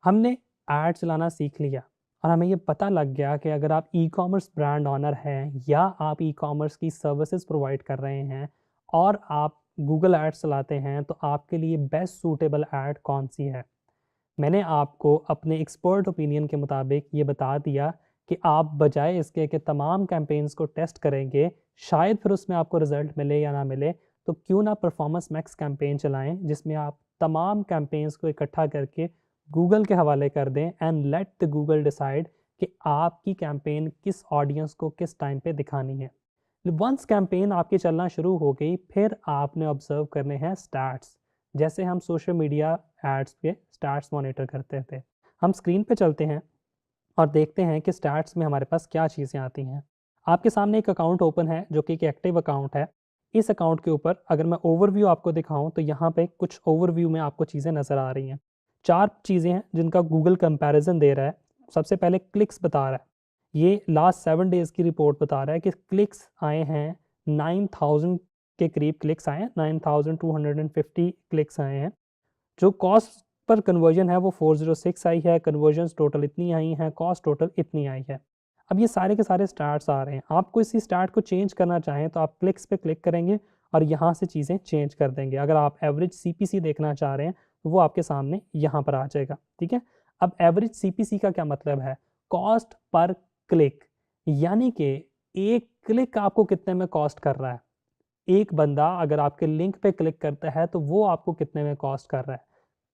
हमने ऐड चलाना सीख लिया और हमें ये पता लग गया कि अगर आप ई-कॉमर्स ब्रांड ओनर हैं या आप ई-कॉमर्स की सर्विसेज प्रोवाइड कर रहे हैं और आप गूगल एड्स चलाते हैं, तो आपके लिए बेस्ट सूटेबल ऐड कौन-सी है? मैंने आपको अपने एक्सपर्ट ओपिनियन के मुताबिक ये बता दिया कि आप बजाय इसके कि तमाम कैंपेन्स को टेस्ट करेंगे, शायद फिर उसमें आपको रिज़ल्ट मिले या ना मिले, तो क्यों ना परफॉर्मेंस मैक्स कैंपेन चलाएँ, जिसमें आप तमाम कैंपेन्स को इकट्ठा करके गूगल के हवाले कर दें and let the Google decide कि आपकी कैंपेन किस ऑडियंस को किस टाइम पे दिखानी है। वंस कैंपेन आपकी चलना शुरू हो गई, फिर आपने ऑब्जर्व करने हैं स्टैट्स। जैसे हम सोशल मीडिया एड्स के स्टैट्स मॉनिटर करते थे, हम स्क्रीन पे चलते हैं और देखते हैं कि स्टैट्स में हमारे पास क्या चीज़ें आती हैं। आपके सामने एक अकाउंट ओपन है जो कि एक एक्टिव अकाउंट है। इस अकाउंट के ऊपर अगर मैं ओवरव्यू आपको दिखाऊं, तो यहाँ पे कुछ ओवरव्यू में आपको चीज़ें नज़र आ रही हैं। 4 चीज़ें हैं जिनका गूगल कंपैरिजन दे रहा है। सबसे पहले क्लिक्स बता रहा है। ये लास्ट 7 डेज़ की रिपोर्ट बता रहा है कि क्लिक्स आए हैं 9000 के करीब क्लिक्स आए हैं, 9250 क्लिक्स आए हैं। जो कॉस्ट पर कन्वर्जन है वो 406 आई है, कन्वर्जन्स टोटल इतनी आई हैं, कॉस्ट टोटल इतनी आई है। अब ये सारे के सारे स्टार्ट्स आ रहे हैं। आपको इसी स्टार्ट को चेंज करना चाहें तो आप क्लिक्स पे क्लिक करेंगे और यहाँ से चीज़ें चेंज कर देंगे। अगर आप एवरेज सीपीसी देखना चाह रहे हैं तो वो आपके सामने यहाँ पर आ जाएगा, ठीक है। अब एवरेज सीपीसी का क्या मतलब है? कॉस्ट पर क्लिक, यानी कि एक क्लिक आपको कितने में कॉस्ट कर रहा है। एक बंदा अगर आपके लिंक पे क्लिक करता है तो वो आपको कितने में कॉस्ट कर रहा है।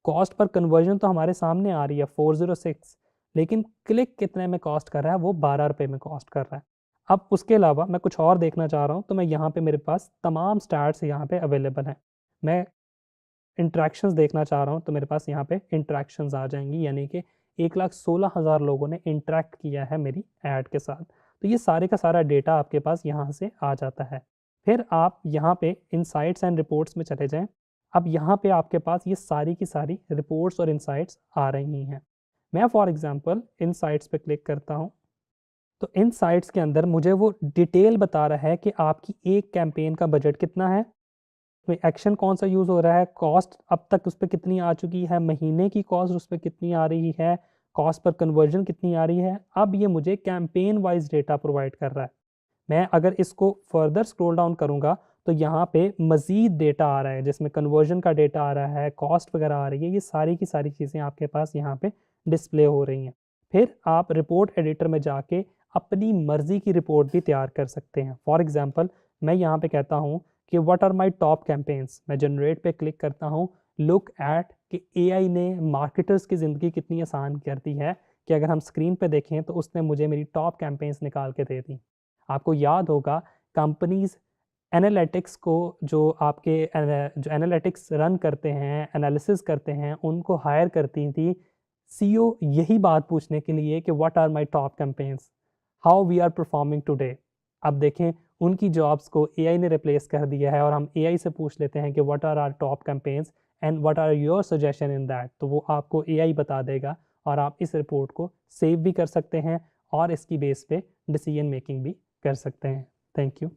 कॉस्ट पर कन्वर्जन तो हमारे सामने आ रही है 406, लेकिन क्लिक कितने में कॉस्ट कर रहा है? वो 12 रुपए में कॉस्ट कर रहा है। अब उसके अलावा मैं कुछ और देखना चाह रहा हूँ, तो मैं यहाँ पे मेरे पास तमाम स्टैट्स यहाँ पे अवेलेबल हैं। मैं इंटरैक्शंस देखना चाह रहा हूँ, तो मेरे पास यहाँ पे इंटरैक्शंस आ जाएंगी, यानी कि 1,16,000 लोगों ने इंटरैक्ट किया है मेरी ऐड के साथ। तो ये सारे का सारा डेटा आपके पास यहाँ से आ जाता है। फिर आप यहाँ पे इनसाइट्स एंड रिपोर्ट्स में चले जाएँ। अब यहाँ पे आपके पास ये सारी की सारी रिपोर्ट्स और इनसाइट्स आ रही हैं। मैं फॉर एग्ज़ाम्पल इनसाइट्स पे क्लिक करता हूँ, तो इनसाइट्स के अंदर मुझे वो डिटेल बता रहा है कि आपकी एक कैंपेन का बजट कितना है, कोई एक्शन कौन सा यूज़ हो रहा है, कॉस्ट अब तक उस पे कितनी आ चुकी है, महीने की कॉस्ट उस पे कितनी आ रही है, कॉस्ट पर कन्वर्जन कितनी आ रही है। अब ये मुझे कैंपेन वाइज़ डेटा प्रोवाइड कर रहा है। मैं अगर इसको फर्दर स्क्रॉल डाउन करूँगा, तो यहाँ पे मज़ीद डेटा आ रहा है, जिसमें कन्वर्जन का डेटा आ रहा है, कॉस्ट वगैरह आ रही है। ये सारी की सारी चीज़ें आपके पास यहाँ पे डिस्प्ले हो रही हैं। फिर आप रिपोर्ट एडिटर में जाके अपनी मर्ज़ी की रिपोर्ट भी तैयार कर सकते हैं। फॉर एग्ज़ाम्पल मैं यहाँ पे कहता हूँ कि what are my top campaigns, मैं जनरेट पे क्लिक करता हूँ। लुक एट कि एआई ने मार्केटर्स की ज़िंदगी कितनी आसान कर दी है कि अगर हम स्क्रीन पे देखें तो उसने मुझे मेरी टॉप कैंपेन्स निकाल के दे दी। आपको याद होगा कंपनीज़ एनालिटिक्स को, जो आपके जो एनालिटिक्स रन करते हैं, एनालिसिस करते हैं, उनको हायर करती थी सीईओ यही बात पूछने के लिए कि what are my top campaigns, how we are performing today. अब देखें उनकी जॉब्स को एआई ने रिप्लेस कर दिया है और हम एआई से पूछ लेते हैं कि what are our top campaigns and what are your suggestion in that, तो वो आपको एआई बता देगा और आप इस रिपोर्ट को सेव भी कर सकते हैं और इसकी बेस पे डिसीजन मेकिंग भी कर सकते हैं। Thank you.